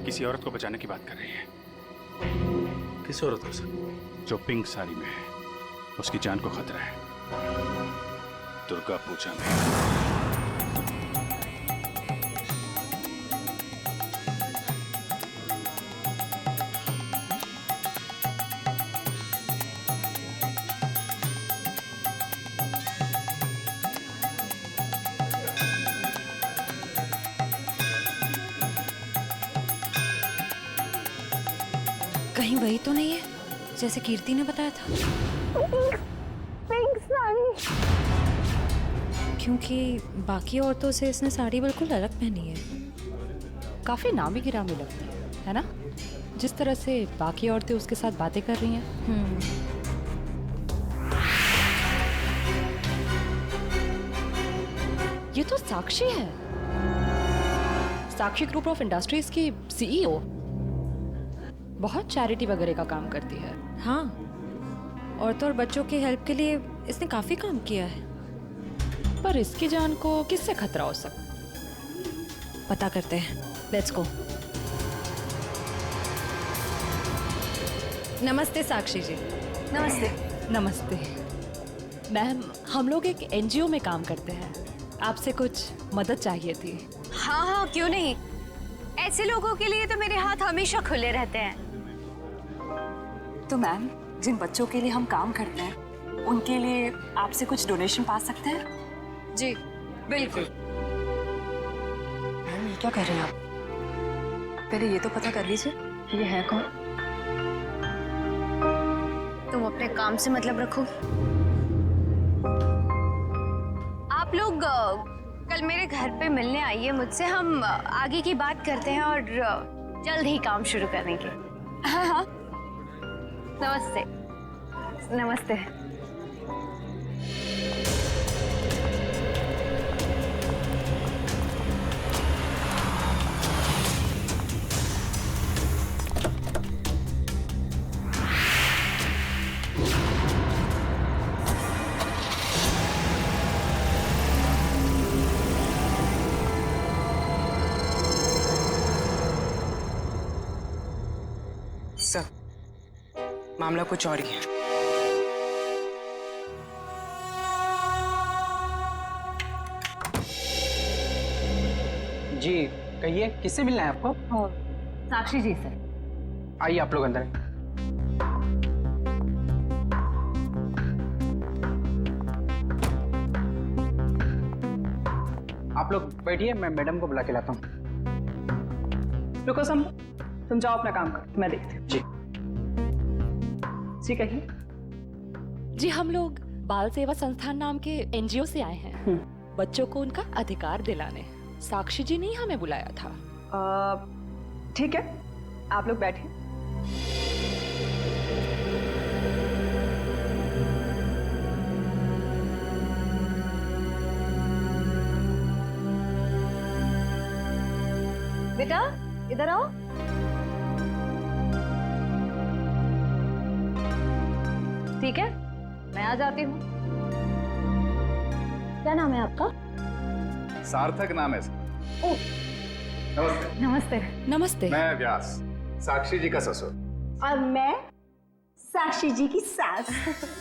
किसी औरत को बचाने की बात कर रही है। किस औरत से? जो पिंक साड़ी में है, उसकी जान को खतरा है। दुर्गा पूजा में। कहीं वही तो नहीं है जैसे कीर्ति ने बताया था? पिंक साड़ी। क्योंकि बाकी औरतों से इसने साड़ी बिल्कुल अलग पहनी है। काफी नामी गिरामी लगती है ना? जिस तरह से बाकी औरतें उसके साथ बातें कर रही हैं। ये तो साक्षी है, साक्षी ग्रुप ऑफ इंडस्ट्रीज की सीईओ। बहुत चैरिटी वगैरह का काम करती है। हाँ, औरतों और बच्चों की हेल्प के लिए इसने काफी काम किया है। पर इसकी जान को किससे खतरा हो सकता? पता करते हैं, लेट्स गो। नमस्ते साक्षी जी। नमस्ते। नमस्ते मैम, हम लोग एक एनजीओ में काम करते हैं, आपसे कुछ मदद चाहिए थी। हाँ हाँ, क्यों नहीं। ऐसे लोगों के लिए तो मेरे हाथ हमेशा खुले रहते हैं। तो मैम, जिन बच्चों के लिए हम काम करते हैं उनके लिए आपसे कुछ डोनेशन पा सकते हैं? जी बिल्कुल। मैम, ये क्या कर रहे हैं आप? पहले ये तो पता कर लीजिए ये है कौन। तुम अपने काम से मतलब रखो। आप लोग कल मेरे घर पे मिलने आइए मुझसे, हम आगे की बात करते हैं और जल्द ही काम शुरू करेंगे। हाँ हाँ, नमस्ते। नमस्ते। सर, मामला कुछ और ही है। जी कहिए, किससे मिलना है आपको? साक्षी जी से। आइए आप लोग अंदर। आप लोग बैठिए, मैं मैडम को बुला के लाता हूँ। रुको तुम जाओ अपना काम कर, मैं देखती हूँ। जी जी कहिए। जी, हम लोग बाल सेवा संस्थान नाम के एनजीओ से आए हैं, बच्चों को उनका अधिकार दिलाने। साक्षी जी ने हमें बुलाया था। ठीक है, आप लोग बैठिए। बेटा इधर आओ। ठीक है, मैं आ जाती हूँ। क्या नाम है आपका? सार्थक नाम है। ओह, नमस्ते। नमस्ते। नमस्ते। मैं व्यास, साक्षी जी का ससुर। और मैं साक्षी जी की सास।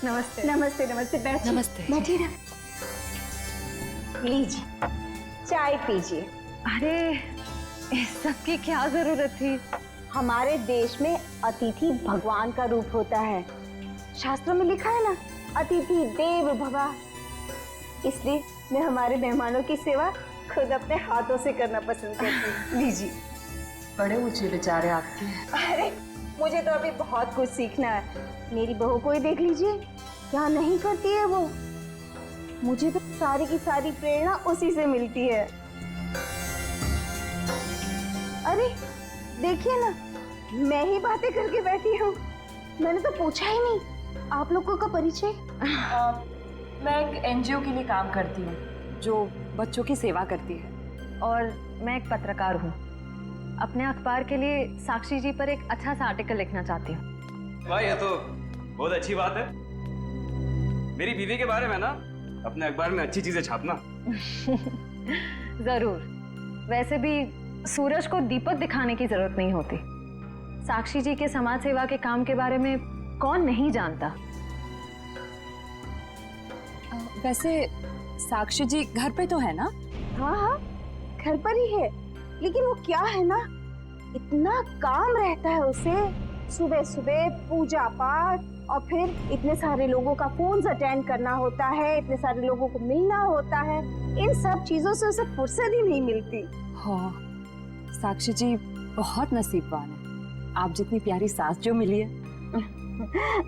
नमस्ते। नमस्ते नमस्ते, बैठिए। नमस्ते। बैठिए ना, लीजिए चाय पीजिए। अरे इस सब की क्या जरूरत थी? हमारे देश में अतिथि भगवान का रूप होता है। शास्त्रों में लिखा है ना, अतिथि देव भव। इसलिए मैं हमारे मेहमानों की सेवा खुद अपने हाथों से करना पसंद करती हूँ। लीजिए। बड़े ऊंचे विचार है आपके। अरे मुझे तो अभी बहुत कुछ सीखना है। मेरी बहू को ही देख लीजिए, क्या नहीं करती है वो। मुझे तो सारी की सारी प्रेरणा उसी से मिलती है। अरे देखिए ना, मैं ही बातें करके बैठी हूँ। मैंने तो पूछा ही नहीं आप लोगों का परिचय। मैं एक एनजीओ के लिए काम करती हूँ जो बच्चों की सेवा करती है। और मैं एक पत्रकार हूँ, अपने अखबार के लिए साक्षी जी पर एक अच्छा सा आर्टिकल लिखना चाहती हूँ। वाह, ये तो बहुत अच्छी बात है। मेरी बीवी के बारे में ना अपने अखबार में अच्छी चीजें छापना। जरूर। वैसे भी सूरज को दीपक दिखाने की जरूरत नहीं होती। साक्षी जी के समाज सेवा के काम के बारे में कौन नहीं जानता। वैसे साक्षी जी घर पे तो है ना? हाँ हाँ, घर पर ही है, लेकिन वो क्या है ना, इतना काम रहता है उसे। सुबह सुबह पूजा पाठ और फिर इतने सारे लोगों का फोन अटेंड करना होता है, इतने सारे लोगों को मिलना होता है, इन सब चीजों से उसे फुर्सत ही नहीं मिलती। हाँ, साक्षी जी बहुत नसीबवान है। आप जितनी प्यारी सास जो मिली है।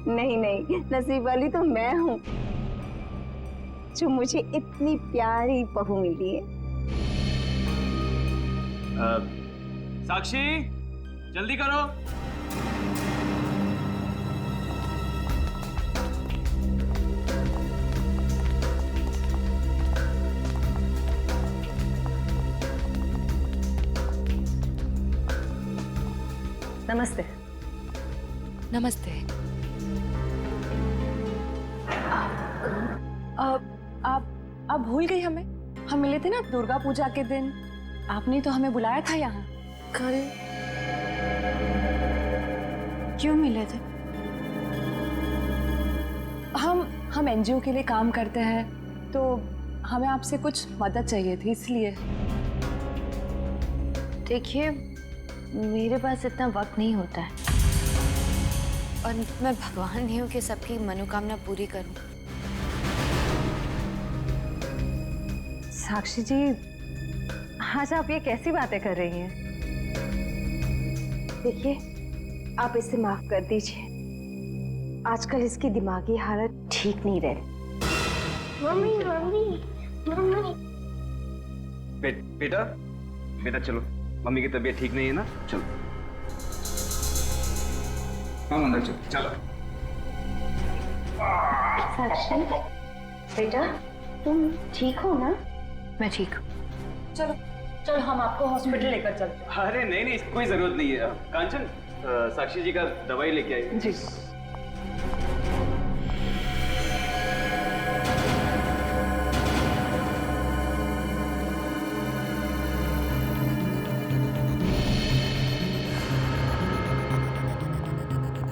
नहीं नहीं, नसीब वाली तो मैं हूँ जो मुझे इतनी प्यारी बहू मिली है। साक्षी जल्दी करो। नमस्ते। नमस्ते। आप भूल गई हमें? हम मिले थे ना दुर्गा पूजा के दिन। आपने तो हमें बुलाया था यहाँ। कल क्यों मिले थे? हम एनजीओ के लिए काम करते हैं, तो हमें आपसे कुछ मदद चाहिए थी, इसलिए। देखिए, मेरे पास इतना वक्त नहीं होता है और मैं भगवान नहीं हूँ कि सबकी मनोकामना पूरी करूं। साक्षी जी, आज आप ये कैसी बातें कर रही हैं? देखिए, आप इसे माफ कर दीजिए। आजकल इसकी दिमागी हालत ठीक नहीं रही। Mummy mummy mummy. बेटा बेटा चलो, मम्मी की तबीयत ठीक नहीं है ना, चलो हम अंदर चलो। साक्षी बेटा, तुम ठीक हो ना? मैं ठीक हूँ। चलो हम आपको हॉस्पिटल लेकर चलते हैं। अरे नहीं नहीं, इसकी कोई जरूरत नहीं है। कांचन, साक्षी जी का दवाई लेके आई। जी।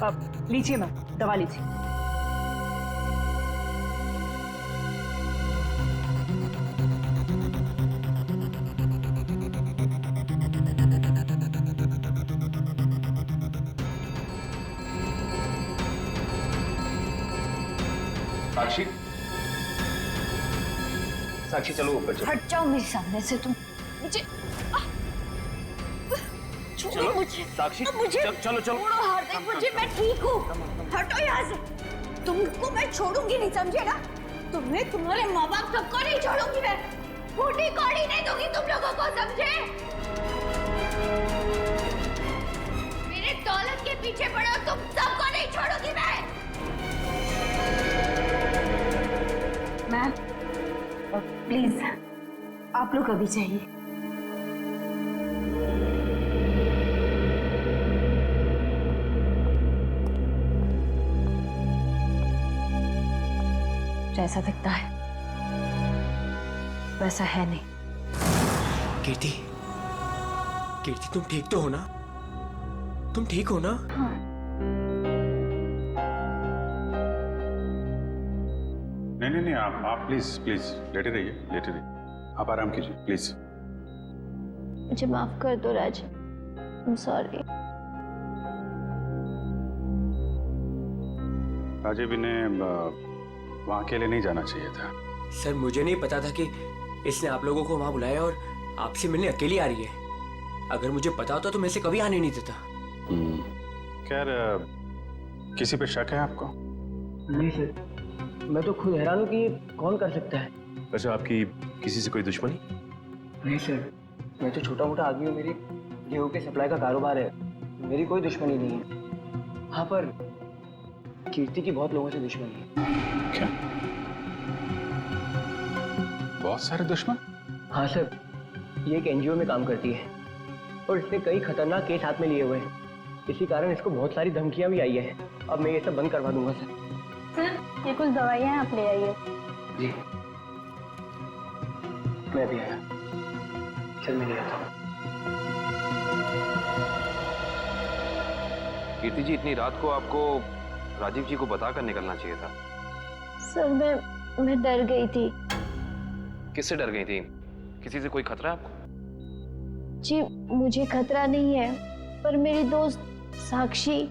अब लीजिए मैम, दवा लीजिए। साक्षी, साक्षी चलो ऊपर चलो। हट जाओ मेरे सामने से तुम। मुझे चलो साक्षी, चलो चलो। मुझे, मैं ठीक हूँ। हटो यहाँ से। तुमको मैं छोड़ूंगी नहीं, समझे ना? तुम्हें, तुम्हारे माँ बाप सबको नहीं छोड़ूंगी मैं। फूटी कौड़ी नहीं दूंगी तुम लोगों को, समझे? मेरे दौलत के पीछे पड़ो, तुम सबको नहीं छोड़ूंगी मैं। मैम, प्लीज आप लोग अभी चाहिए। जैसा दिखता है वैसा है नहीं। कीर्ति, कीर्ति तुम ठीक तो हो ना? तुम ठीक हो ना? हाँ। नहीं, आप प्लीज प्लीज लेटे रहिए, लेटे रहिए। आप आराम कीजिए प्लीज। मुझे माफ कर दो राज, I'm sorry। राजीव ने वहाँ अकेले नहीं जाना चाहिए था। सर, मुझे नहीं पता था कि इसने आप लोगों को वहाँ बुलाया और आपसे मिलने अकेली आ रही है। अगर मुझे पता होता तो मैं इसे कभी आने नहीं देता। खैर, किसी पे शक है आपको? नहीं सर, मैं तो खुद हैरान हूँ कि ये कौन कर सकता है। अच्छा, आपकी किसी से कोई दुश्मनी? नहीं सर, मैं तो छोटा मोटा आदमी हूँ। मेरी गेहूँ के सप्लाई का कारोबार है, मेरी कोई दुश्मनी नहीं है। हाँ, पर कीर्ति की बहुत लोगों से दुश्मनी है। क्या? बहुत सारे दुश्मन? हाँ सर, ये एक एनजीओ में काम करती है और इसने कई खतरनाक केस हाथ में लिए हुए हैं। इसी कारण इसको बहुत सारी धमकियां भी आई है। अब मैं ये सब बंद करवा दूंगा सर। सर, ये कुछ दवाइयाँ आप ले आइए। जी, मैं भी आया। चल, मैं ले आता हूँ। कीर्ति जी, इतनी रात को आपको राजीव जी को बता कर निकलना चाहिए था। सर मैं डर गई थी। किससे डर गई थी? किसी से कोई खतरा है आपको? जी मुझे खतरा नहीं है, पर मेरी दोस्त साक्षी,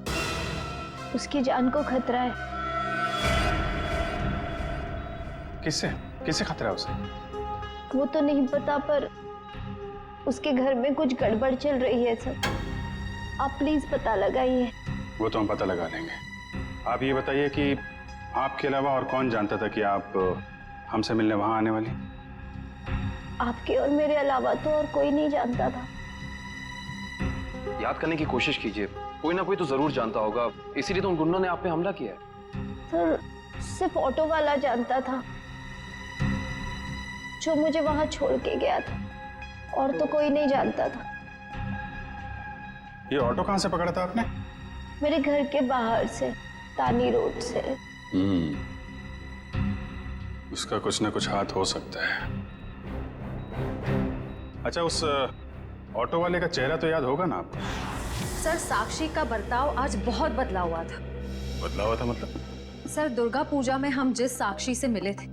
उसकी जान को खतरा है। किससे किससे खतरा है उसे? वो तो नहीं पता, पर उसके घर में कुछ गड़बड़ चल रही है सर। आप प्लीज पता लगाइए। वो तो हम पता लगा लेंगे। आप ये बताइए कि आपके अलावा और कौन जानता था कि आप हमसे मिलने वहां आने वाली? आपके और मेरे अलावा तो और कोई नहीं जानता था। याद करने की कोशिश कीजिए, कोई ना कोई तो जरूर जानता होगा, इसीलिए तो उन गुंडों ने आप पे हमला किया है। सर सिर्फ ऑटो वाला जानता था, जो मुझे वहां छोड़ के गया था, और तो कोई नहीं जानता था। ये ऑटो कहाँ से पकड़ा था आपने? मेरे घर के बाहर से, तानी रोड से। उसका कुछ ना कुछ हाथ हो सकता है। अच्छा, उस ऑटो वाले का चेहरा तो याद होगा ना आपको? सर साक्षी का बर्ताव आज बहुत बदला हुआ था। बदला हुआ था मतलब? सर दुर्गा पूजा में हम जिस साक्षी से मिले थे,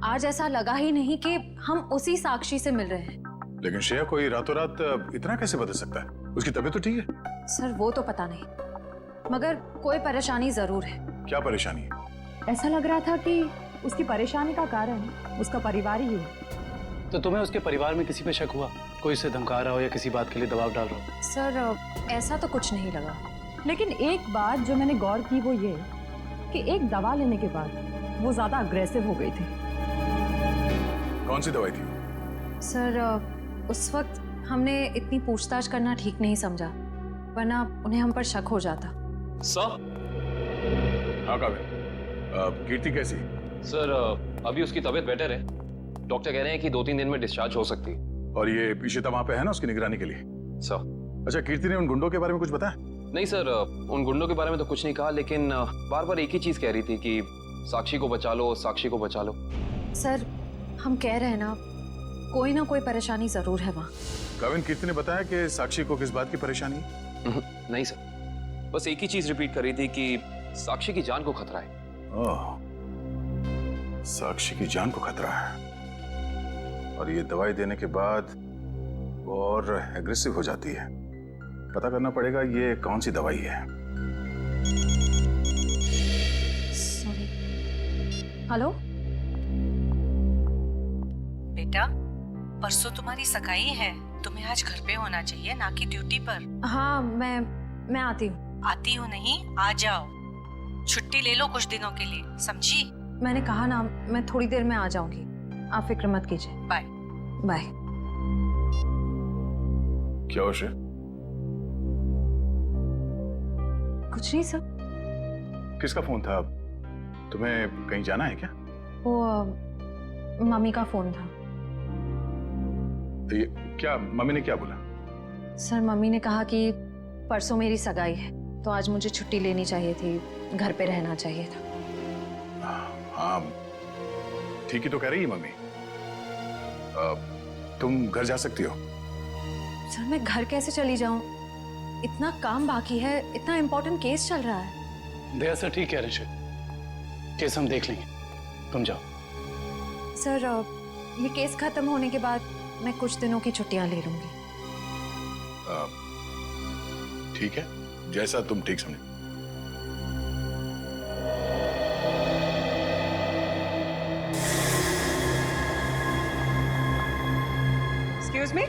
आज ऐसा लगा ही नहीं कि हम उसी साक्षी से मिल रहे हैं। लेकिन श्रेया, कोई रातों रात इतना कैसे बदल सकता है? उसकी तबीयत तो ठीक है? सर वो तो पता नहीं, मगर कोई परेशानी जरूर है। क्या परेशानी है? ऐसा लग रहा था कि उसकी परेशानी का कारण उसका परिवार ही है। तो तुम्हें उसके परिवार में किसी पे शक हुआ? कोई उसे धमका रहा हो या किसी बात के लिए दबाव डाल रहा हो? सर ऐसा तो कुछ नहीं लगा। लेकिन एक बात जो मैंने गौर की वो ये कि एक दवा लेने के बाद वो ज्यादा अग्रेसिव हो गई थी। कौन सी दवाई थी? सर उस वक्त हमने इतनी पूछताछ करना ठीक नहीं समझा, वरना उन्हें हम पर शक हो जाता। सर? हाँ काबिल, कीर्ति कैसी? सर अभी उसकी तबीयत बेटर है। डॉक्टर कह रहे हैं कि 2-3 दिन में डिस्चार्ज हो सकती है। और ये इशिता वहां पे है ना उसकी निगरानी के लिए? सर। अच्छा, कीर्ति ने उन गुंडों के बारे में कुछ बताया? नहीं सर, उन गुंडों के बारे में तो कुछ नहीं कहा, लेकिन बार बार एक ही चीज कह रही थी कि साक्षी को बचा लो, साक्षी को बचा लो। सर हम कह रहे हैं ना, कोई ना कोई परेशानी जरूर है वहाँ। काबिल, कीर्ति ने बताया कि साक्षी को किस बात की परेशानी है? नहीं सर, बस एक ही चीज रिपीट कर रही थी कि साक्षी की जान को खतरा है। ओह, साक्षी की जान को खतरा है। और ये दवाई देने के बाद वो और एग्रेसिव हो जाती है। पता करना पड़ेगा ये कौन सी दवाई है। सॉरी। हेलो बेटा, परसों तुम्हारी सगाई है, तुम्हें आज घर पे होना चाहिए, ना कि ड्यूटी पर। हाँ मैं आती हूँ। आती हूँ नहीं, आ जाओ। छुट्टी ले लो कुछ दिनों के लिए, समझी? मैंने कहा ना, मैं थोड़ी देर में आ जाऊंगी, आप फिक्र मत कीजिए। Bye bye. क्या हो श्रेया? कुछ नहीं सर। किसका फोन था? तुम्हें कहीं जाना है क्या? वो मम्मी का फोन था। ये क्या, मम्मी ने क्या बोला? सर मम्मी ने कहा कि परसों मेरी सगाई है, तो आज मुझे छुट्टी लेनी चाहिए थी, घर पे रहना चाहिए था। हाँ ठीक ही तो कह रही है मम्मी। तुम घर जा सकती हो। सर मैं घर कैसे चली जाऊं? इतना काम बाकी है, इतना इम्पोर्टेंट केस चल रहा है। दया सर ठीक कह रहे हैं, केस हम देख लेंगे, तुम जाओ। सर ये केस खत्म होने के बाद मैं कुछ दिनों की छुट्टियां ले लूंगी। ठीक है, जैसा तुम ठीक समझो। एक्सक्यूज मी,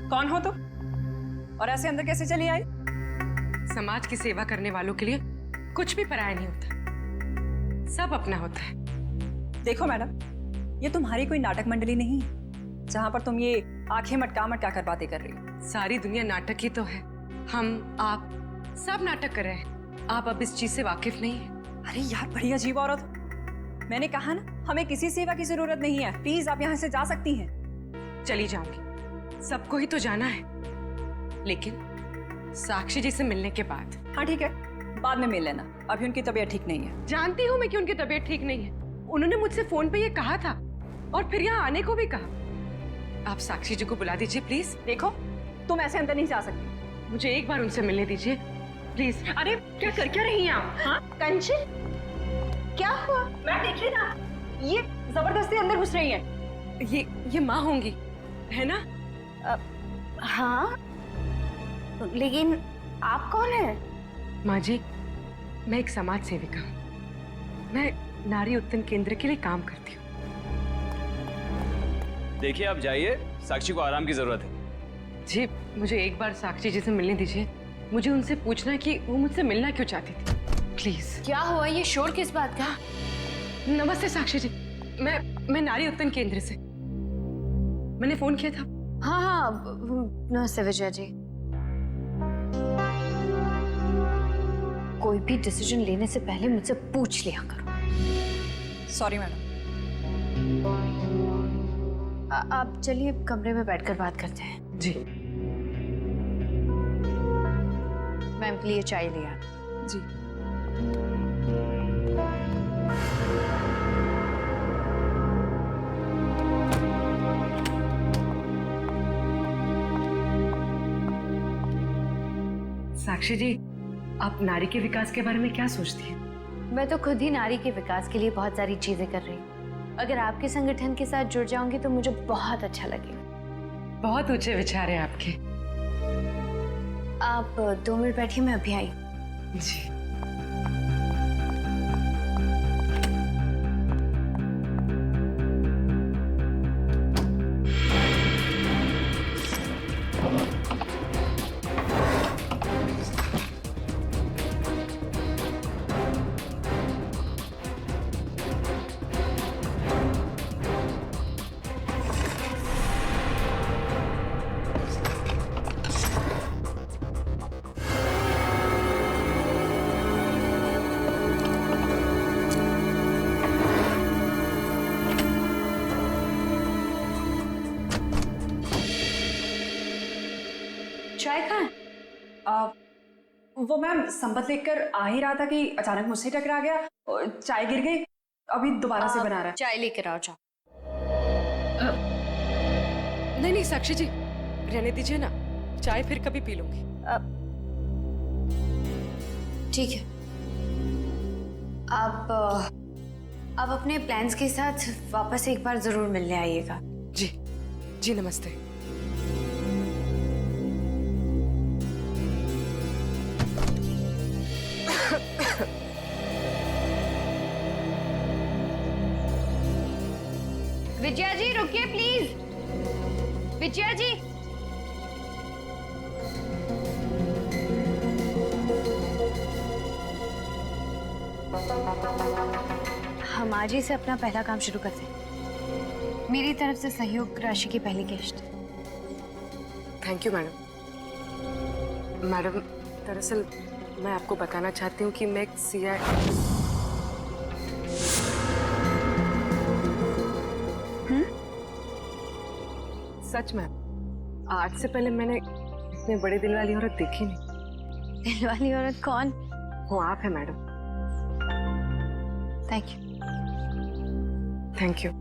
कौन हो तुम और ऐसे अंदर कैसे चली आई? समाज की सेवा करने वालों के लिए कुछ भी पराया नहीं होता, सब अपना होता है। देखो मैडम, ये तुम्हारी कोई नाटक मंडली नहीं है जहां पर तुम ये आंखें मटका मटका कर बातें कर रही हो। सारी दुनिया नाटक ही तो है, हम आप सब नाटक कर रहे हैं। आप अब इस चीज से वाकिफ नहीं है। अरे यार, बड़ी अजीब औरत हो। मैंने कहा ना, हमें किसी सेवा की जरूरत नहीं है, प्लीज आप यहाँ से जा सकती हैं। चली जाऊंगी, सबको ही तो जाना है, लेकिन साक्षी जी से मिलने के बाद। हाँ ठीक है, बाद में मिल लेना, अभी उनकी तबीयत ठीक नहीं है। जानती हूँ मैं कि उनकी तबीयत ठीक नहीं है, उन्होंने मुझसे फोन पे ये कहा था और फिर यहाँ आने को भी कहा। आप साक्षी जी को बुला दीजिए प्लीज। देखो, तुम ऐसे अंदर नहीं जा सकती। मुझे एक बार उनसे मिलने दीजिए प्लीज। अरे क्या कर क्या रही हैं आप? हाँ कंचन, क्या हुआ? मैं देख रही ना, ये जबरदस्ती अंदर घुस रही है। ये माँ होंगी, है ना? हाँ, लेकिन आप कौन है? माँ जी, मैं एक समाज सेविका हूँ। मैं नारी उत्थान केंद्र के लिए काम करती हूँ। देखिए, आप जाइए, साक्षी को आराम की जरूरत है। जी, मुझे एक बार साक्षी जी से मिलने दीजिए। मुझे उनसे पूछना है कि वो मुझसे मिलना क्यों चाहती थी, प्लीज। क्या हुआ? ये शोर किस बात का? नमस्ते साक्षी जी, मैं नारी उत्थान केंद्र से, मैंने फोन किया था। हाँ, नमस्ते विजया जी। कोई भी डिसीजन लेने से पहले मुझसे पूछ लिया करो। Sorry madam. आप चलिए कमरे में बैठकर बात करते हैं। जी। मैम के लिए चाय लिया। जी। साक्षी जी, आप नारी के विकास के बारे में क्या सोचती हैं? मैं तो खुद ही नारी के विकास के लिए बहुत सारी चीजें कर रही हूँ। अगर आपके संगठन के साथ जुड़ जाऊंगी तो मुझे बहुत अच्छा लगेगा। बहुत ऊंचे विचार हैं आपके। आप 2 मिनट बैठिए, मैं अभी आई। जी। चाय कहाँ है? वो मैम संपत लेकर आ ही रहा था कि अचानक मुझसे टकरा गया, चाय गिर गई, अभी दोबारा से बना रहा है। चाय लेकर आओ। जाओ। नहीं साक्षी जी, रहने दीजिए ना, चाय फिर कभी पी लूंगी। ठीक है, आप अपने प्लान्स के साथ वापस एक बार जरूर मिलने आइएगा। जी जी, नमस्ते। विजया जी रुकिए प्लीज। विजया जी, हम आज ही से अपना पहला काम शुरू करते हैं। मेरी तरफ से सहयोग राशि की पहली किश्त। Thank you madam. मैडम, दरअसल मैं आपको बताना चाहती हूँ कि मैं एक सच में आज से पहले मैंने इतने बड़े दिल वाली औरत देखी नहीं। दिल वाली औरत कौन? वो आप है madam. Thank you. Thank you.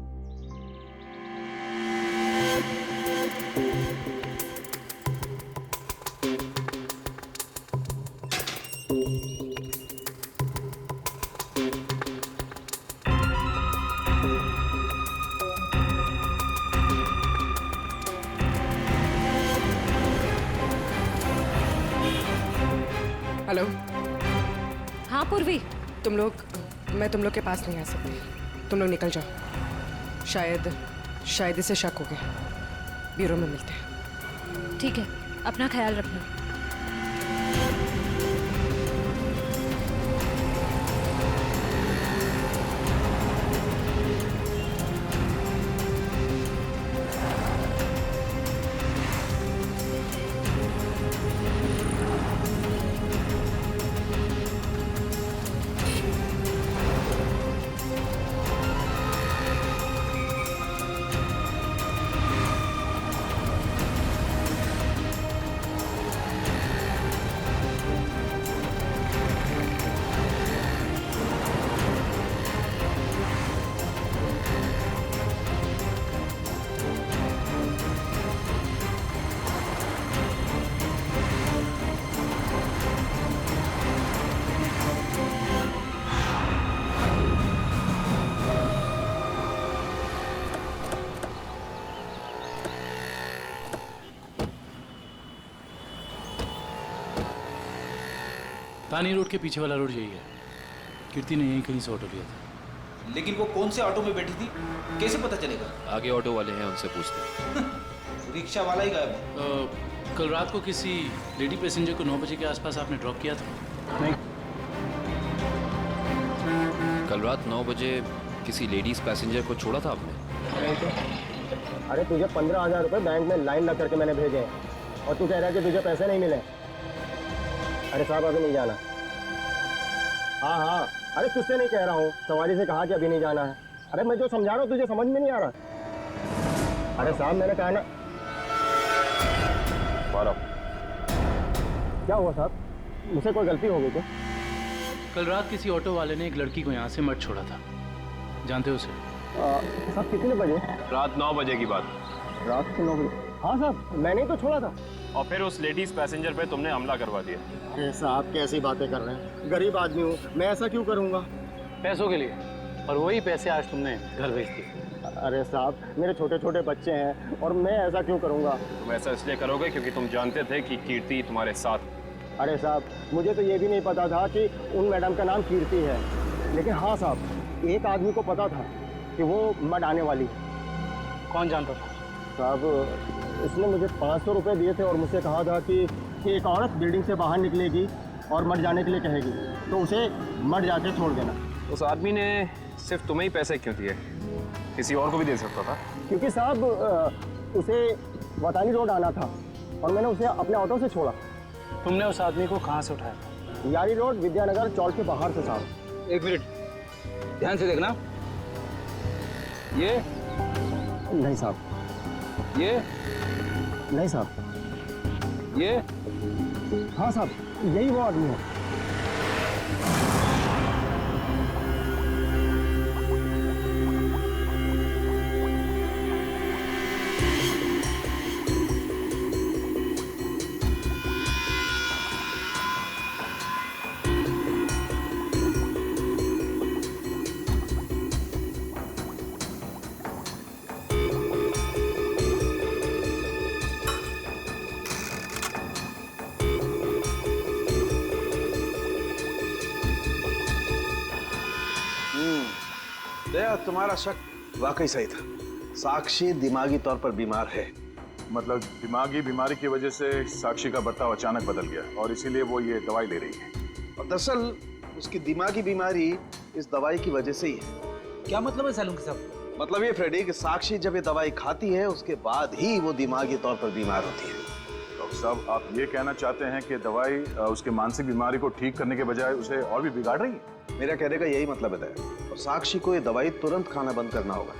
Hello. हाँ पूर्वी, मैं तुम लोग के पास नहीं आ सकती। तुम लोग निकल जाओ। शायद इसे शक हो गया। ब्यूरो में मिलते हैं। ठीक है, अपना ख्याल रखना। तानी रोड के पीछे वाला रोड यही है। कीर्ति ने यहीं कहीं से ऑटो लिया था। लेकिन वो कौन से ऑटो में बैठी थी, कैसे पता चलेगा? आगे ऑटो वाले हैं, उनसे पूछते हैं। रिक्शा वाला ही गायब है। कल रात को किसी लेडी पैसेंजर को 9 बजे के आसपास आपने ड्रॉप किया था? नहीं। कल रात 9 बजे किसी लेडीज पैसेंजर को छोड़ा था आपने? नहीं तो। अरे तुझे 15,000 रुपये बैंक में लाइन लग करके मैंने भेजे हैं और तू कह रहा है कि तुझे पैसे नहीं मिले। अरे साहब अभी नहीं जाना। हाँ हाँ, अरे तुझसे नहीं कह रहा हूँ, सवारी से कहा कि अभी नहीं जाना है। अरे मैं जो समझा रहा हूँ तुझे समझ में नहीं आ रहा। अरे साहब मैंने कहा ना। क्या हुआ साहब, मुझसे कोई गलती हो गई क्या? कल रात किसी ऑटो वाले ने एक लड़की को यहाँ से मत छोड़ा था, जानते हो उसे? साहब कितने बजे? रात 9 बजे की बात। रात के 9 बजे? हाँ साहब मैंने ही तो छोड़ा था। और फिर उस लेडीज पैसेंजर पे तुमने हमला करवा दिया। अरे साहब कैसी बातें कर रहे हैं, गरीब आदमी हूँ मैं, ऐसा क्यों करूँगा? पैसों के लिए, और वही पैसे आज तुमने घर भेज दिए। अरे साहब मेरे छोटे छोटे बच्चे हैं और मैं ऐसा क्यों करूँगा? तुम ऐसा इसलिए करोगे क्योंकि तुम जानते थे कि कीर्ति तुम्हारे साथ। अरे साहब मुझे तो ये भी नहीं पता था कि उन मैडम का नाम कीर्ति है, लेकिन हाँ साहब एक आदमी को पता था कि वो मड आने वाली है। कौन जानता था? साहब उसने मुझे 500 रुपये दिए थे और मुझसे कहा था कि एक औरत बिल्डिंग से बाहर निकलेगी और मड जाने के लिए कहेगी तो उसे मड जाके छोड़ देना। उस आदमी ने सिर्फ तुम्हें ही पैसे क्यों दिए, किसी और को भी दे सकता था? क्योंकि साहब उसे वतानी रोड आना था और मैंने उसे अपने ऑटो से छोड़ा। तुमने उस आदमी को कहाँ से उठाया था? यारी रोड विद्यानगर चौक के बाहर से साहब। एक मिनट ध्यान से देखना। ये नहीं साहब, ये नहीं साहब, ये हाँ साहब यही वो आदमी है। दया तुम्हारा शक वाकई सही था, साक्षी दिमागी तौर पर बीमार है। मतलब दिमागी बीमारी की वजह से साक्षी का बर्ताव अचानक बदल गया और इसीलिए वो ये दवाई ले रही है। और दरअसल उसकी दिमागी बीमारी इस दवाई की वजह से ही है। क्या मतलब है सालून साहब? मतलब ये फ्रेडी कि साक्षी जब ये दवाई खाती है उसके बाद ही वो दिमागी तौर पर बीमार होती है। डॉक्टर साहब आप ये कहना चाहते हैं कि दवाई उसके मानसिक बीमारी को ठीक करने के बजाय उसे और भी बिगाड़ रही है? मेरा कहने का यही मतलब है दया, और साक्षी को ये दवाई तुरंत खाना बंद करना होगा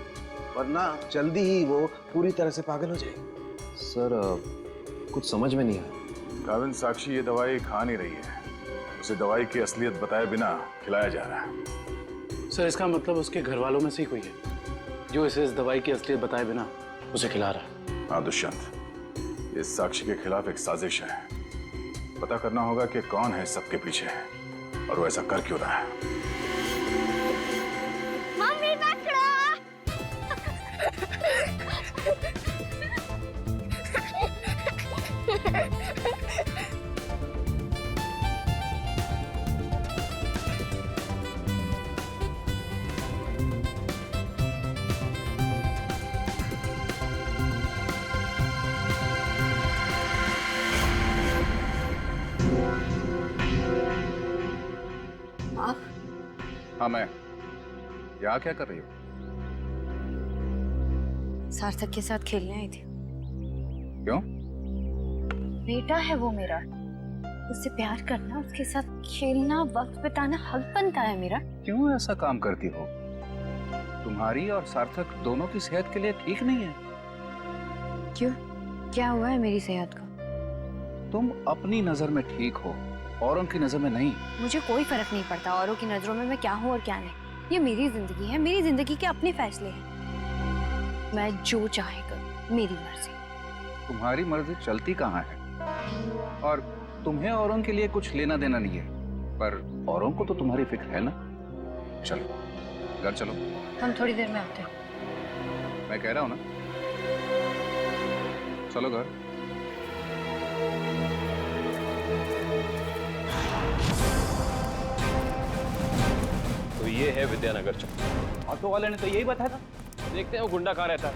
वरना जल्दी ही वो पूरी तरह से पागल हो जाएगी। सर कुछ समझ में नहीं आया। काविन साक्षी ये दवाई खा नहीं रही है, उसे दवाई की असलियत बताए बिना खिलाया जा रहा है। सर इसका मतलब उसके घर वालों में से ही कोई है जो इसे इस दवाई की असलियत बताए बिना उसे खिला रहा है। हाँ दुष्यंत, ये साक्षी के खिलाफ एक साजिश है। पता करना होगा कि कौन है सबके पीछे और वो ऐसा कर क्यों रहा है। मम्मी पकड़ो। हाँ मैं, यहाँ क्या कर रही हो? सार्थक के साथ खेलने आई थी। क्यों? बेटा है वो मेरा, उससे प्यार करना, उसके साथ खेलना, वक्त बिताना हक बनता है मेरा। क्यों ऐसा काम करती हो? तुम्हारी और सार्थक दोनों की सेहत के लिए ठीक नहीं है। क्यों, क्या हुआ है मेरी सेहत को? तुम अपनी नजर में ठीक हो, औरों की नजर में नहीं। मुझे कोई फर्क नहीं पड़ता औरों की नजरों में मैं क्या हूँ और क्या नहीं। ये मेरी जिंदगी है, मेरी जिंदगी के अपने फैसले हैं। मैं जो चाहे करूँ, मेरी मर्जी। तुम्हारी मर्जी चलती कहाँ है? और तुम्हें औरों के लिए कुछ लेना देना नहीं है, पर औरों को तो तुम्हारी फिक्र है ना। चलो घर चलो। हम थोड़ी देर में आते हैं। मैं कह रहा हूँ ना, चलो घर। तो ये है विद्यानगर चौक। ऑटो वाले ने तो यही बताया था। देखते हैं वो गुंडा कहाँ रहता है।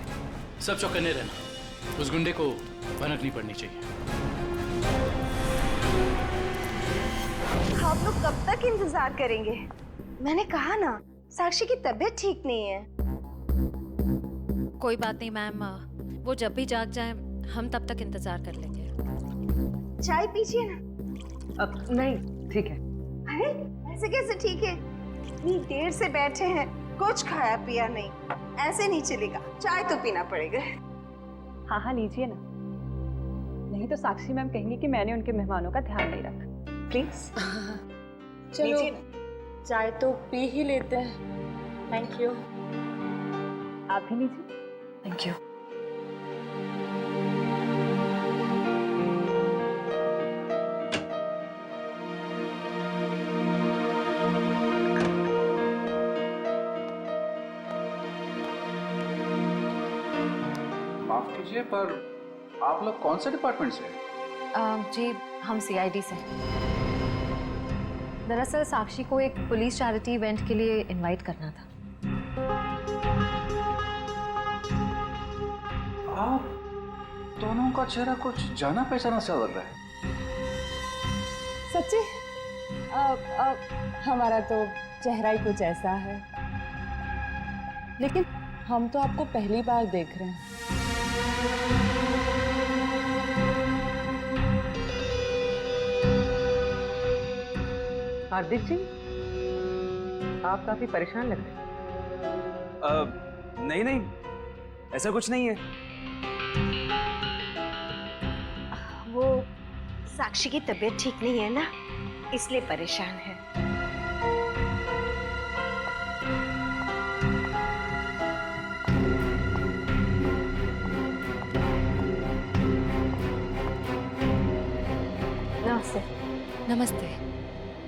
सब चौकन्ने रहना, उस गुंडे को भनक नहीं पड़नी चाहिए। आप लोग कब तक इंतजार करेंगे? मैंने कहा ना, साक्षी की तबीयत ठीक नहीं है। कोई बात नहीं मैम, वो जब भी जाग जाए हम तब तक इंतजार कर लेंगे। चाय पीजिए ना। अब नहीं, ठीक है। अरे ऐसे कैसे ठीक है? इतनी देर से बैठे हैं, कुछ खाया पिया नहीं, ऐसे नहीं चलेगा, चाय तो पीना पड़ेगा। हाँ हाँ लीजिए ना, नहीं तो साक्षी मैम कहेंगी कि मैंने उनके मेहमानों का ध्यान नहीं रखा। प्लीज चलो चाय तो पी ही लेते हैं। Thank you. आप भी लीजिए। Thank you. माफ कीजिए, पर आप लोग कौन से डिपार्टमेंट से हैं? जी हम CID से। दरअसल साक्षी को एक पुलिस चैरिटी इवेंट के लिए इनवाइट करना था। आप दोनों का चेहरा कुछ जाना पहचाना सा लग रहा है। सच्ची? हमारा तो चेहरा ही कुछ ऐसा है, लेकिन हम तो आपको पहली बार देख रहे हैं। हार्दिक जी, आप काफी परेशान लग रहे हैं। नहीं नहीं, ऐसा कुछ नहीं है। वो साक्षी की तबीयत ठीक नहीं है ना, इसलिए परेशान है। नमस्ते। नमस्ते।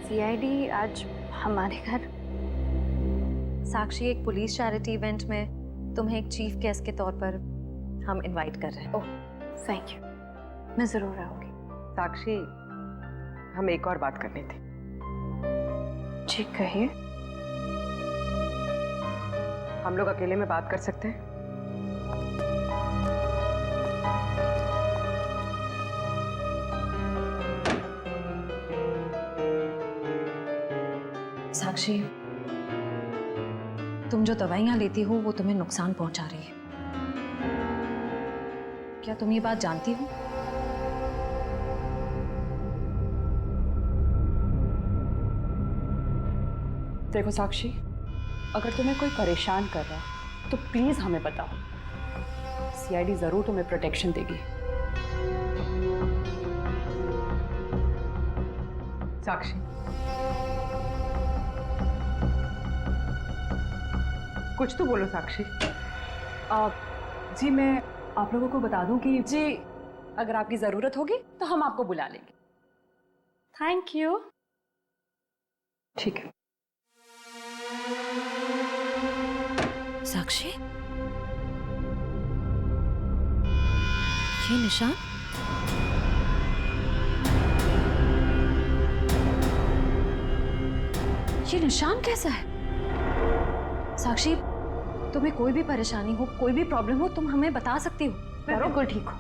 CID आज हमारे घर। साक्षी, एक पुलिस चैरिटी इवेंट में तुम्हें एक चीफ गेस्ट के तौर पर हम इनवाइट कर रहे हैं। ओह थैंक यू, मैं जरूर आऊंगी। साक्षी, हम एक और बात करनी थी। जी कहिए। हम लोग अकेले में बात कर सकते हैं? साक्षी, तुम जो दवाइयां लेती हो वो तुम्हें नुकसान पहुंचा रही है। क्या तुम ये बात जानती हो? देखो साक्षी, अगर तुम्हें कोई परेशान कर रहा है तो प्लीज हमें बताओ। CID जरूर तुम्हें प्रोटेक्शन देगी। साक्षी, कुछ तो बोलो साक्षी। जी मैं आप लोगों को बता दूं कि जी अगर आपकी जरूरत होगी तो हम आपको बुला लेंगे। Thank you. ठीक है। साक्षी, ये निशान? ये निशान कैसा है? साक्षी, तुम्हें कोई भी परेशानी हो, कोई भी प्रॉब्लम हो, तुम हमें बता सकती हो। मैं बिल्कुल ठीक हूँ।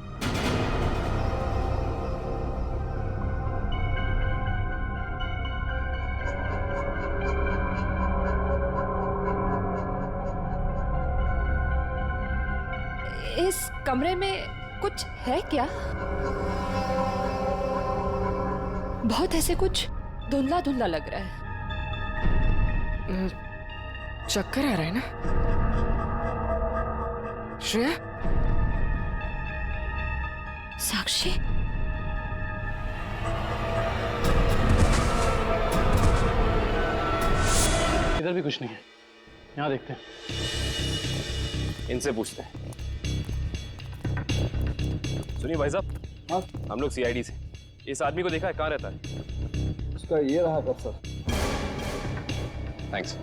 इस कमरे में कुछ है क्या? बहुत ऐसे कुछ धुंधला धुंधला लग रहा है। चक्कर आ रहा है ना श्रेया? साक्षी, इधर भी कुछ नहीं है, यहाँ देखते हैं। इनसे पूछते हैं। सुनिए भाई साहब, हाँ हम लोग CID से। इस आदमी को देखा है, कहाँ रहता है? उसका ये रहा कर सर। थैंक्स।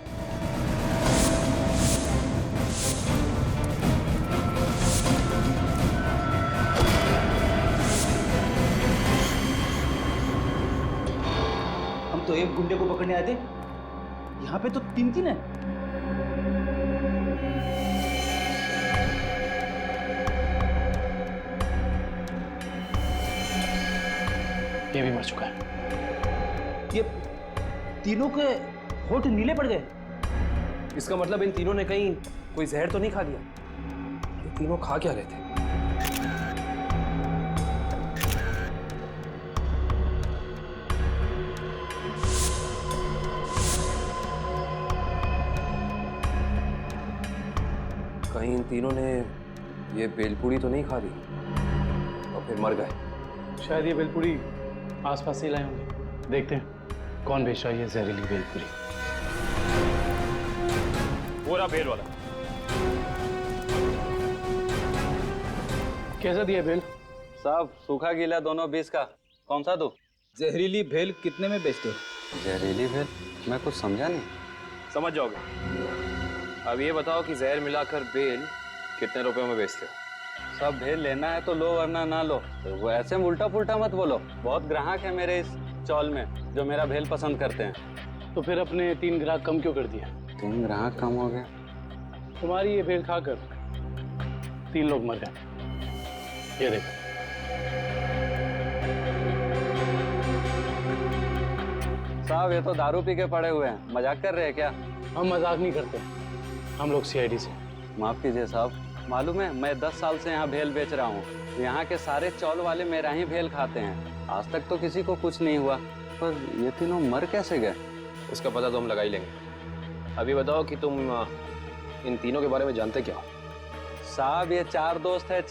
हम तो एक गुंडे को पकड़ने आए थे, यहाँ पे तो 3-3 है। ये भी मर चुका है। ये तीनों के होठ नीले पड़ गए। इसका मतलब इन तीनों ने कहीं कोई जहर तो नहीं खा लिया? ये तीनों खा क्या रहे थे? कहीं इन तीनों ने ये बेलपूड़ी तो नहीं खा ली और फिर मर गए? शायद ये बेलपूड़ी आसपास ही लाए होंगे। देखते हैं कौन बेच रहा है ये जहरीली बेलपूड़ी। वो रहा बेल वाला। कैसा दिया बेल? साहब सूखा गीला दोनों 20 का। कौन सा दो? जहरीली भेल कितने में बेचते हो? जहरीली भेल? मैं कुछ समझा नहीं। समझ जाओगे। अब ये बताओ कि जहर मिलाकर बेल कितने रुपयों में बेचते हो? सब भेल लेना है तो लो वरना ना लो। तो वो ऐसे उल्टा पुल्टा मत बोलो। बहुत ग्राहक है मेरे इस चौल में जो मेरा भेल पसंद करते हैं। तो फिर अपने 3 ग्राहक कम क्यों कर दिए? 3 ग्राहक कम हो गए? तुम्हारी ये भेल खाकर 3 लोग मर गए। ये देखो। साहब ये तो दारू पी के पड़े हुए हैं। मजाक कर रहे हैं क्या? हम मजाक नहीं करते, हम लोग CID से। माफ कीजिए साहब, मालूम है मैं 10 साल से यहाँ भेल बेच रहा हूँ। यहाँ के सारे चौल वाले मेरा ही भेल खाते हैं। आज तक तो किसी को कुछ नहीं हुआ, पर ये तीनों मर कैसे गए? उसका पता तो हम लगा ही लेंगे। अभी बताओ कि तुम इन तीनों के बारे में जानते क्या हो? साहब ये 4 दोस्त है।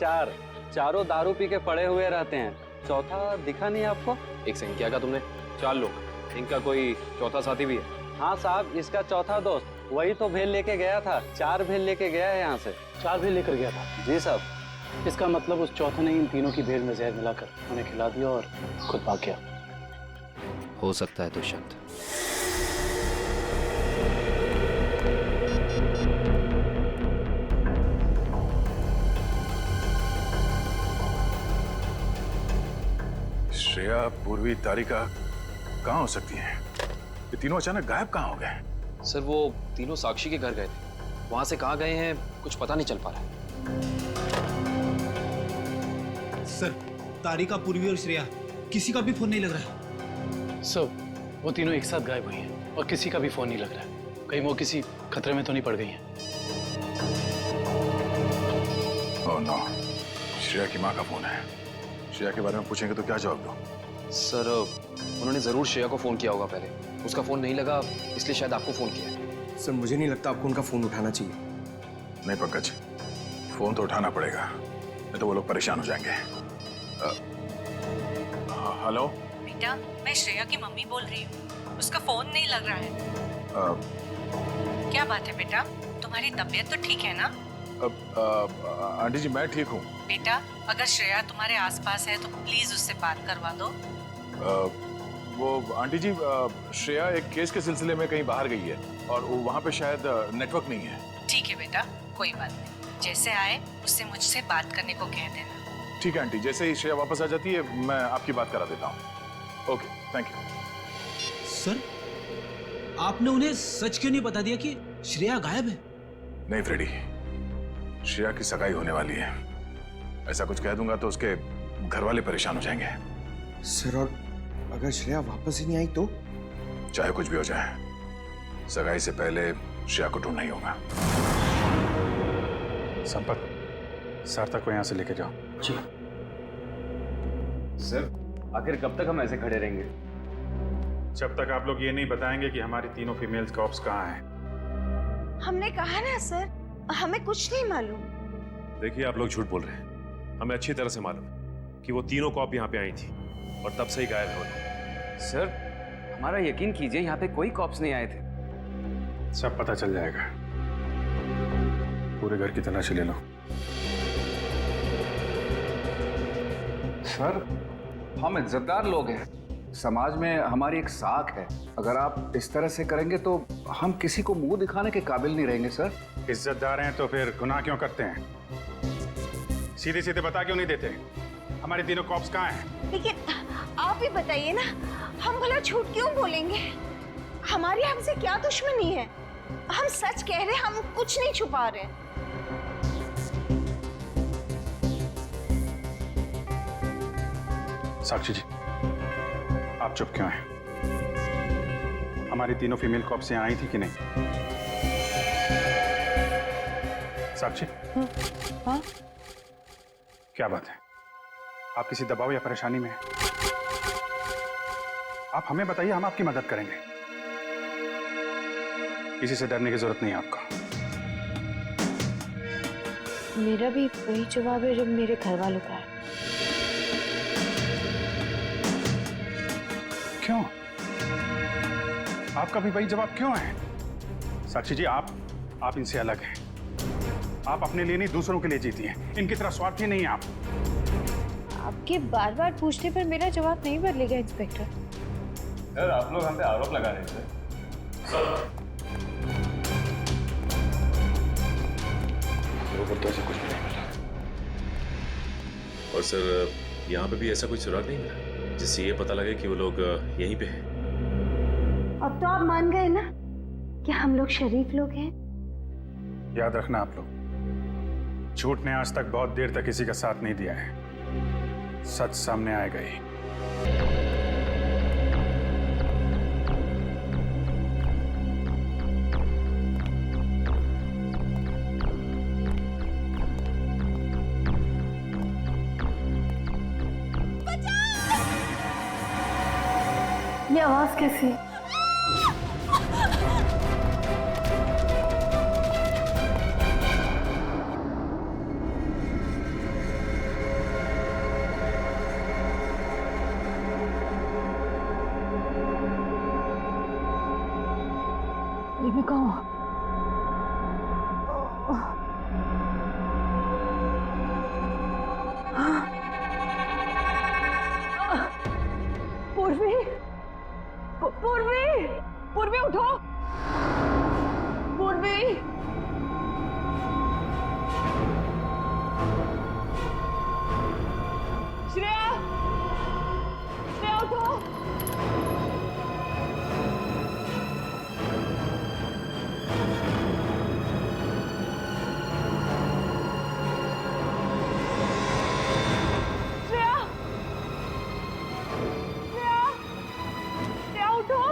चारों दारू पी के पड़े हुए रहते हैं। चौथा दिखा नहीं आपको? एक सेकंड, क्या कहा तुमने? 4 लोग? इनका कोई चौथा साथी भी है? हाँ साहब, इसका चौथा दोस्त वही तो भेल लेके गया था। 4 भेल लेके गया है यहाँ से। 4 भेल लेकर गया था? जी साहब। इसका मतलब उस चौथे ने इन तीनों की भेल में जहर मिलाकर उन्हें खिला दिया और खुद भाग गया। हो सकता है दुष्यंत। श्रेया, पूर्वी, तारिका कहाँ हो सकती हैं? ये तीनों अचानक गायब कहाँ हो गए? सर वो तीनों साक्षी के घर गए थे। वहां से कहाँ गए हैं कुछ पता नहीं चल पा रहा है। सर तारिका, पूर्वी और श्रेया किसी का भी फोन नहीं लग रहा। सर वो तीनों एक साथ गायब हुई हैं और किसी का भी फोन नहीं लग रहा है। कहीं वो किसी खतरे में तो नहीं पड़ गई हैं? ओह नो, श्रेया की माँ का फोन है। श्रेया के बारे में पूछेंगे तो क्या जवाब दो? सर उन्होंने जरूर श्रेया को फोन किया होगा पहले। उसका फोन नहीं लगा इसलिए शायद आपको फोन किया है। सर मुझे नहीं लगता आपको उनका फोन उठाना चाहिए। नहीं पंकज, फोन तो उठाना पड़ेगा, नहीं तो वो लोग परेशान हो जाएंगे। हेलो बेटा, मैं श्रेया की मम्मी बोल रही हूँ। उसका फोन नहीं लग रहा है। क्या बात है बेटा, तुम्हारी तबीयत तो ठीक है ना? आंटी जी मैं ठीक हूँ। बेटा अगर श्रेया तुम्हारे आसपास है तो प्लीज उससे बात करवा दो। वो आंटी जी, श्रेया एक केस के सिलसिले में कहीं बाहर गई है और वहाँ पे शायद नेटवर्क नहीं है। ठीक है बेटा, कोई बात नहीं। जैसे आए उससे मुझसे बात करने को कह देना। ठीक है आंटी, जैसे ही श्रेया वापस आ जाती है मैं आपकी बात करा देता हूँ। Okay, thank you. सर आपने उन्हें सच क्यों नहीं बता दिया कि श्रेया गायब है? नहीं फ्रेडी, श्रेया की सगाई होने वाली है। ऐसा कुछ कह दूंगा तो उसके घर वाले परेशान हो जाएंगे। सर और अगर श्रेया वापस ही नहीं आई तो? चाहे कुछ भी हो जाए, सगाई से पहले श्रेया को ढूंढना ही होगा। संपत, सार्थक को यहाँ से लेके जाओ। चलो। सर आखिर कब तक हम ऐसे खड़े रहेंगे? जब तक आप लोग ये नहीं बताएंगे कि हमारी तीनों फीमेल्स कॉप्स कहाँ हैं। हमने कहा ना सर, हमें कुछ नहीं मालूम। देखिए आप लोग झूठ बोल रहे हैं। हमें अच्छी तरह से मालूम है कि वो तीनों कॉप यहाँ पे आई थी और तब से ही गायब हो गई। सर हमारा यकीन कीजिए, यहाँ पे कोई कॉप्स नहीं आए थे। सब पता चल जाएगा। पूरे घर की तलाशी ले लो। सर हम इज्जतदार लोग हैं, समाज में हमारी एक साख है। अगर आप इस तरह से करेंगे तो हम किसी को मुंह दिखाने के काबिल नहीं रहेंगे। सर इज्जतदार हैं तो फिर गुनाह क्यों करते हैं? सीधे सीधे बता क्यों नहीं देते हमारी तीनों कॉप्स कहाँ हैं? लेकिन आप ही बताइए ना, हम भला झूठ क्यों बोलेंगे? हमारी हमसे क्या दुश्मनी है? हम सच कह रहे हैं, हम कुछ नहीं छुपा रहे। साक्षी जी, आप चुप क्यों हैं? हमारी तीनों फीमेल कॉप्स यहाँ आई थी कि नहीं? साक्षी? हाँ? क्या बात है? आप किसी दबाव या परेशानी में हैं? आप हमें बताइए, हम आपकी मदद करेंगे। किसी से डरने की जरूरत नहीं है आपको। मेरा भी वही जवाब है जो मेरे घर वालों का है। क्यों? आपका भी वही जवाब क्यों है? साक्षी जी, आप इनसे अलग हैं। आप अपने लिए नहीं, दूसरों के लिए जीती हैं। इनकी तरह स्वार्थी नहीं है आप। आपके बार बार पूछने पर मेरा जवाब नहीं बदलेगा इंस्पेक्टर। सर, आप लोग हम पे आरोप लगा रहे थे। लोगों को ऐसा कुछ भी नहीं मिला। और सर, यहाँ पे भी ऐसा कोई सुराग नहीं मिला जिससे ये पता लगे कि वो लोग यहीं पे हैं। अब तो आप मान गए ना कि हम लोग शरीफ लोग हैं। याद रखना आप लोग, झूठ ने आज तक बहुत देर तक किसी का साथ नहीं दिया है। सच सामने आएगा ही। ये आवाज कैसी? ये मैं कहूँ? पूर्वी, पूर्वी, पूर्वी उठो, पूर्वी। श्रेया, श्रेया उठो। श्रेया, श्रेया, श्रेया उठो।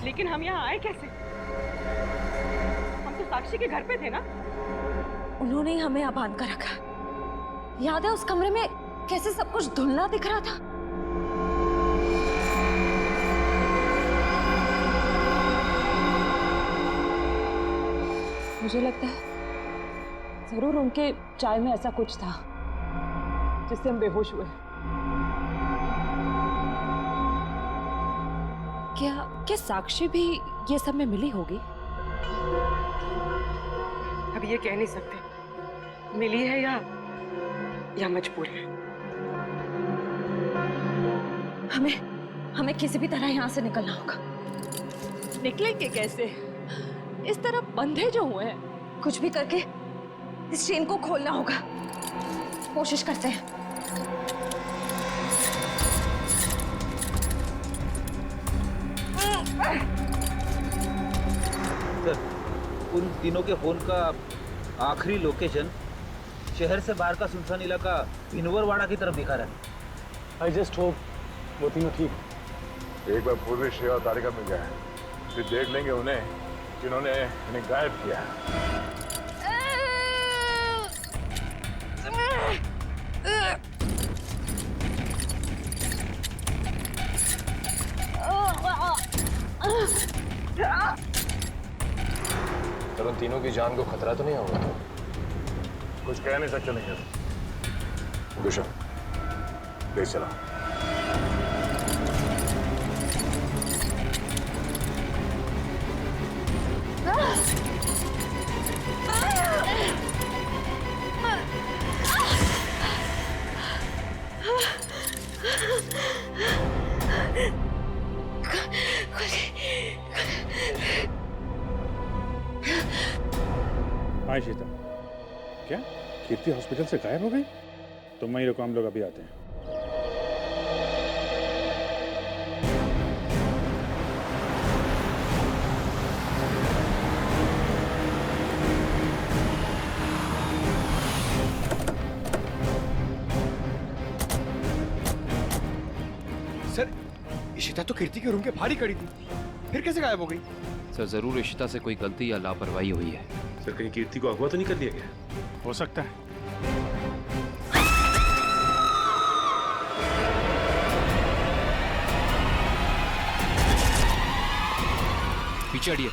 लेकिन हम यहाँ आए कैसे? हम तो साक्षी के घर पे थे ना? उन्होंने ही हमें यहाँ बांध कर रखा। याद है उस कमरे में कैसे सब कुछ धुंधला दिख रहा था? मुझे लगता है जरूर उनके चाय में ऐसा कुछ था जिससे हम बेहोश हुए। क्या साक्षी भी ये सब में मिली होगी? अब ये कह नहीं सकते मिली है या मजबूर है। हमें किसी भी तरह यहाँ से निकलना होगा। निकलेंगे कैसे? इस तरफ बंधे जो हुए हैं। कुछ भी करके इस चेन को खोलना होगा। कोशिश करते हैं। सर, उन तीनों के फोन का आखिरी लोकेशन शहर से बाहर का सुनसान इलाका भिनवरवाड़ा की तरफ दिखा रहा है। आई जस्ट होप वो तीनों ठीक। एक बार पूर्वी श्रेया और तारिका मिल जाए, फिर देख लेंगे उन्हें जिन्होंने इन्हें गायब किया है। पर उन तीनों की जान को खतरा तो नहीं होगा? कुछ कह नहीं सकते नहीं। दुष्यंत, ले चला। क्या कीर्ति हॉस्पिटल से गायब हो गई? तुम वहीं रुको, हम लोग अभी आते हैं। सर, इशिता तो कीर्ति के रूम के बाहर ही खड़ी थी, फिर कैसे गायब हो गई? सर जरूर इशिता से कोई गलती या लापरवाही हुई है। सर कहीं कीर्ति को अगवा तो नहीं कर दिया गया? हो सकता है। पीछे हटिए।